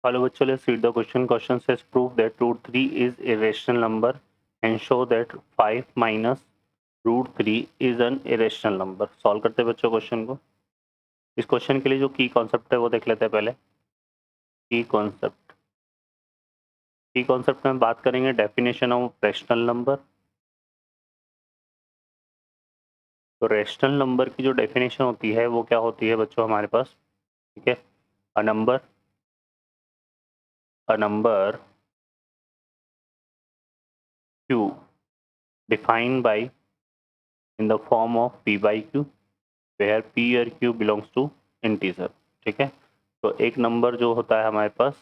Hello बच्चों, let's read the question. Question says prove that root 3 is a rational number and show that 5 minus root 3 is an irrational number. Solve करते हैं बच्चों question को. इस question के लिए जो की कॉन्सेप्ट है वो देख लेते हैं पहले. की कॉन्सेप्ट में बात करेंगे डेफिनेशन ऑफ रैशनल नंबर. तो रैशनल नंबर की जो डेफिनेशन होती है वो क्या होती है बच्चों हमारे पास. ठीक है, a number q defined by in the form of p by q where p और q belongs to integer. ठीक है, तो एक नंबर जो होता है हमारे पास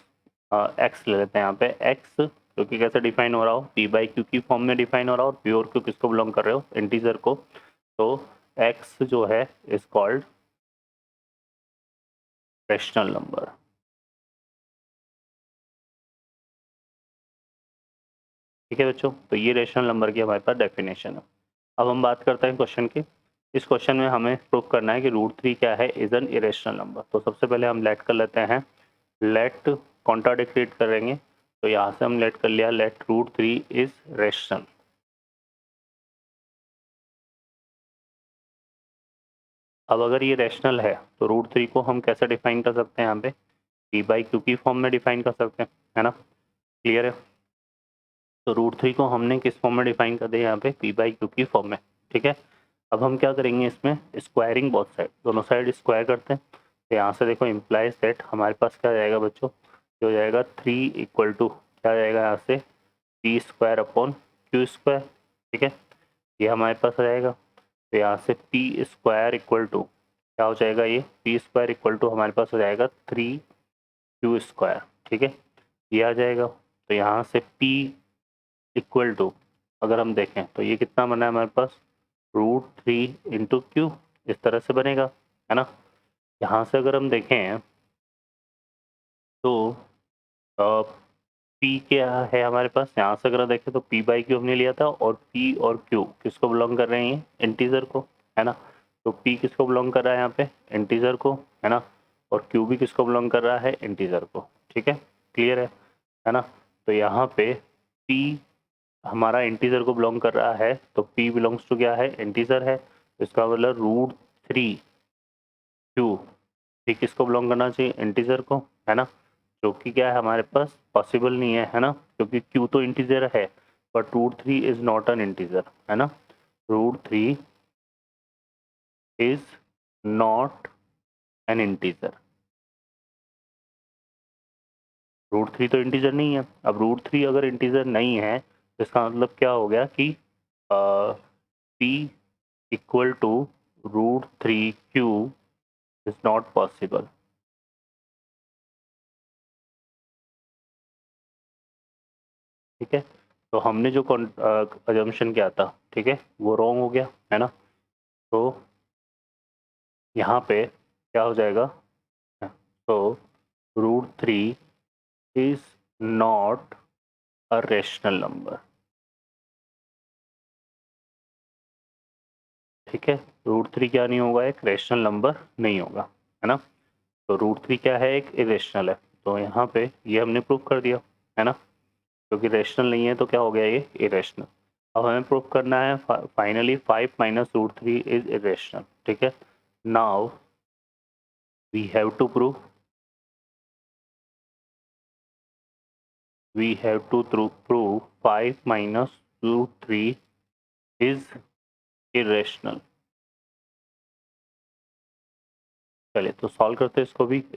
x ले लेते हैं यहाँ पे x, जो कि कैसे डिफाइन हो रहा हो, p बाई q की फॉर्म में डिफाइन हो रहा हो और p और q किसको बिलोंग कर रहे हो, इंटीजर को. तो x जो है इज कॉल्ड रैशनल नंबर. ठीक है बच्चों, तो ये रैशनल नंबर की हमारे पास डेफिनेशन है. अब हम बात करते हैं क्वेश्चन की. इस क्वेश्चन में हमें प्रूव करना है कि रूट 3 क्या है, इज एन इरेशनल नंबर. तो सबसे पहले हम लेट कर लेते हैं. लेट कॉन्ट्राडिक्ट करेंगे, तो यहाँ से हम लेट कर लिया लेट रूट 3 इज रैशनल. अब अगर ये रैशनल है तो रूट 3 को हम कैसे डिफाइन कर सकते हैं, यहाँ पे p बाई क्यू की फॉर्म में डिफाइन कर सकते हैं, है ना. क्लियर है. तो रूट 3 को हमने किस फॉर्म में डिफाइन कर दिया, यहाँ पे p बाई क्यू की फॉर्म में. ठीक है, अब हम क्या करेंगे इसमें, स्क्वायरिंग बोथ साइड, दोनों साइड स्क्वायर करते हैं. तो यहाँ से देखो इम्प्लाइज दैट हमारे पास क्या जाएगा बच्चों, जो जाएगा 3 इक्वल टू क्या जाएगा यहाँ से p square upon Q square. ठीक है, ये हमारे पास आ जाएगा. तो यहाँ से p स्क्वायर इक्वल टू क्या हो जाएगा, ये p स्क्वायर इक्वल टू हमारे पास हो जाएगा 3 क्यू स्क्वायर. ठीक है, ये आ जाएगा. तो यहाँ से p इक्वल टू अगर हम देखें तो ये कितना बना है हमारे पास, रूट 3 इंटू क्यू, इस तरह से बनेगा, है ना. यहाँ से अगर हम देखें तो P क्या है हमारे पास, यहाँ से अगर देखें तो P बाई क्यू हमने लिया था और P और Q किसको बिलोंग कर रहे हैं, इंटीजर को, है ना. तो P किसको बिलोंग कर रहा है यहाँ पे, इंटीजर को, है ना. और Q भी किसको बिलोंग कर रहा है, इंटीजर को. ठीक है, क्लियर है ना. तो यहाँ पे P हमारा इंटीजर को बिलोंग कर रहा है, तो P बिलोंग्स टू क्या है, इंटीजर है. तो इसका मतलब रूट 3 Q भी किसको बिलोंग करना चाहिए, इंटीजर को, है ना. जो कि क्या है हमारे पास पॉसिबल नहीं है ना, क्योंकि q तो इंटीजर है but root 3 is not an integer, है ना. Root 3 is not an integer. Root 3 तो इंटीजर नहीं है. अब रूट 3 अगर इंटीजर नहीं है तो इसका मतलब क्या हो गया कि p equal to root 3 q is not possible. ठीक है, तो हमने जो अजम्पशन किया था, ठीक है, वो रॉन्ग हो गया, है ना. तो यहाँ पे क्या हो जाएगा, तो root 3 is not a rational number. ठीक है, रूट 3 क्या नहीं होगा, एक रेशनल नंबर नहीं होगा, है ना. तो रूट 3 क्या है, एक इरेशनल है. तो यहाँ पे ये हमने प्रूव कर दिया, है ना. क्योंकि रेशनल नहीं है तो क्या हो गया, ये इरेशनल. अब हमें प्रूव करना है finally 5 minus root 3 is irrational. ठीक है, now we have to prove prove 5 minus root 3 is irrational. चलिए तो सॉल्व करते हैं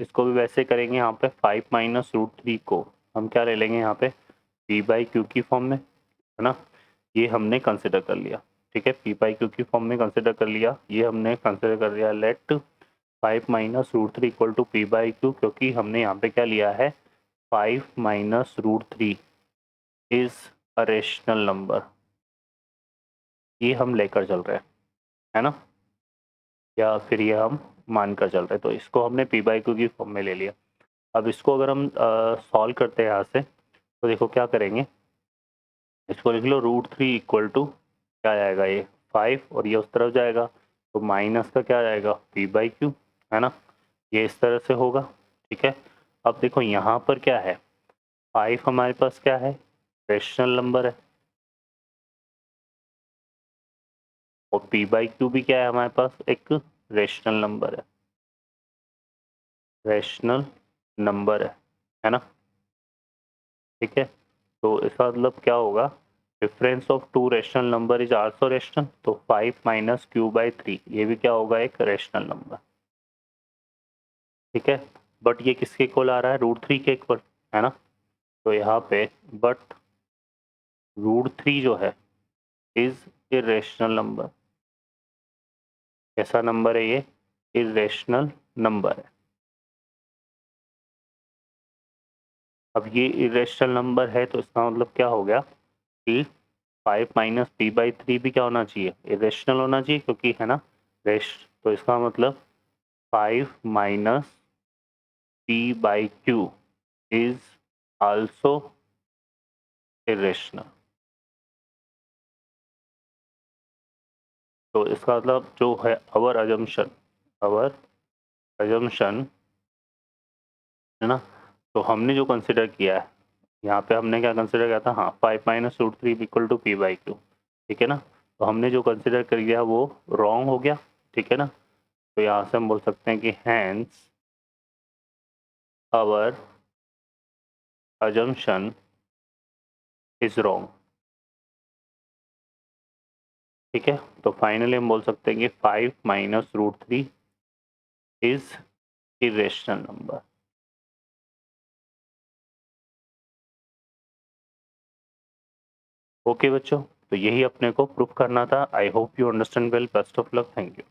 इसको भी वैसे करेंगे. यहाँ पे 5 माइनस रूट 3 को हम क्या ले लेंगे, यहाँ पे p बाई क्यू की फॉर्म में, है ना. ये हमने कंसिडर कर लिया. ठीक है, p बाई क्यू की फॉर्म में कंसिडर कर लिया, ये हमने कंसिडर कर लिया. Let 5 minus root 3 equal to p by Q, क्योंकि हमने यहाँ पे क्या लिया है, 5 minus root 3 is a rational number. ये हम लेकर चल रहे हैं, है ना, या फिर ये हम मानकर चल रहे हैं. तो इसको हमने p बाई क्यू की फॉर्म में ले लिया. अब इसको अगर हम सॉल्व करते हैं यहाँ से, तो देखो क्या करेंगे, इसको लिख लो रूट 3 इक्वल टू क्या आएगा, ये 5 और ये उस तरफ जाएगा, तो माइनस का क्या आएगा, p बाई क्यू, है ना. ये इस तरह से होगा. ठीक है, अब देखो यहाँ पर क्या है, 5 हमारे पास क्या है, रेशनल नंबर है, और p बाई क्यू भी क्या है हमारे पास, एक रेशनल नंबर है, रेशनल नंबर है ना, ठीक है। तो इसका मतलब क्या होगा, difference of two rational number is also rational, तो 5 माइनस क्यू बाई 3 ये भी क्या होगा, एक रेशनल नंबर, ठीक है। बट ये किसके इक्वल आ रहा है, √3 के इक्वल, है ना। तो यहाँ पे बट √3 जो है इज इरेशनल नंबर, कैसा नंबर है ये, इरेशनल नंबर है। अब ये इरेशनल नंबर है तो इसका मतलब क्या हो गया कि 5 माइनस p बाई 3 भी क्या होना चाहिए, इरेशनल होना चाहिए, क्योंकि है ना रेश, तो इसका मतलब 5 minus p by q is also irrational. तो इसका मतलब जो है अवर अजम्पशन है ना, तो हमने जो कंसिडर किया है, यहाँ पे हमने क्या कंसिडर किया था, हाँ 5 minus √3 equal to p by Q, ठीक है ना। तो हमने जो कंसिडर कर लिया वो रॉन्ग हो गया, ठीक है ना। तो यहाँ से हम बोल सकते हैं कि hence our assumption is wrong, ठीक है। तो फाइनली हम बोल सकते हैं कि 5 minus √3 is irrational number. Okay बच्चों, तो यही अपने को प्रूफ करना था। I hope you understand well, best of luck, thank you.